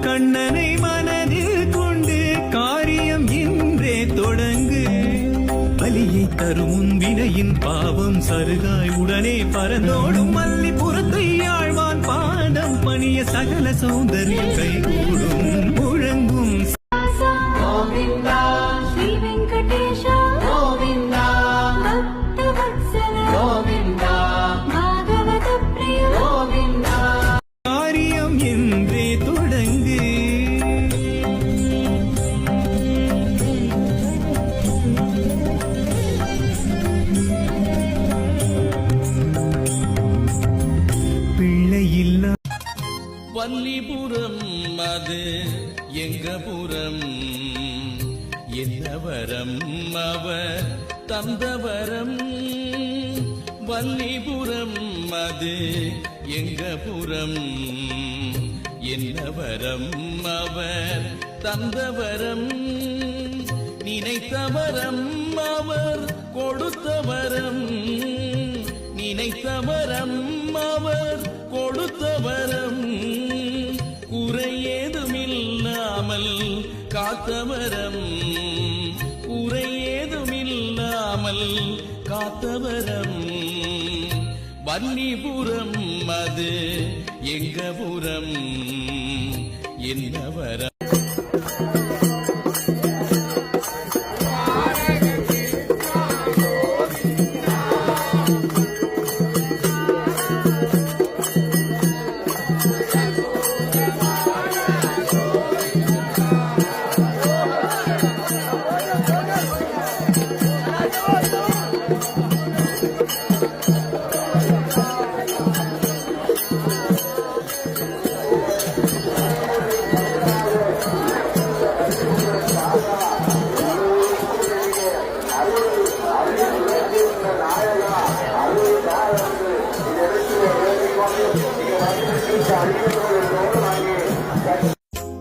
கண்ணனை மனதில் கொண்டு காரியம் இன்றே தொடங்கு. பலியை தரும் முன்வினையின் பாவம் சருகாய் உடனே பறந்தோடும் மல்லிபுரத்தை ஆழ்வான் பாதம் பணிய சகல சௌந்தரியம் கைகூடும் முழங்கும். காரியம் என்றே தொடங்கு. பிள்ளையில்ல வல்லிபுரம் அது எங்க புறம், என்ன வரம் அவர் தந்தவரம். வல்லிபுரம் அது எங்க புறம், என்ன வரம் அவர் தந்தவரம். நினைத்தவரம் அவர் கொடுத்தவரம், நினைத்தவரம் அவர் கொடுத்தவரம். குறையேதுமில்லாமல் காத்தவரம், குறையேதுமில்லாமல் காத்தவரம். வன்னிபுரம் அது எங்க புறம், என்ன வரம்.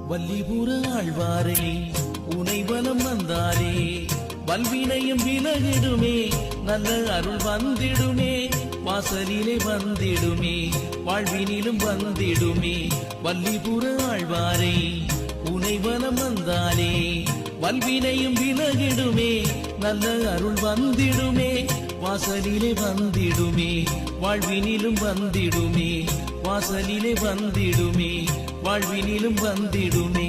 வல்லிபுர ஆழ்வாரே உனை வலம் வந்தாரே, வல்வினையும் விலகிடுமே, நல்ல அருள் வந்திடுமே, வாசலிலே வந்திடுமே, வாழ்வினிலும் வந்திடுமே. வல்லிபுர ஆழ்வாரே உனை வலம் வந்தாரே, வல்வினையும் விலகிடுமே, நல்ல அருள் வந்திடுமே, வாசலிலே வந்திடுமே, வாழ்வினிலும் வந்திடுமே, வாசலிலே வந்திடுமே, வாழ்வினிலும் வந்திடுமே.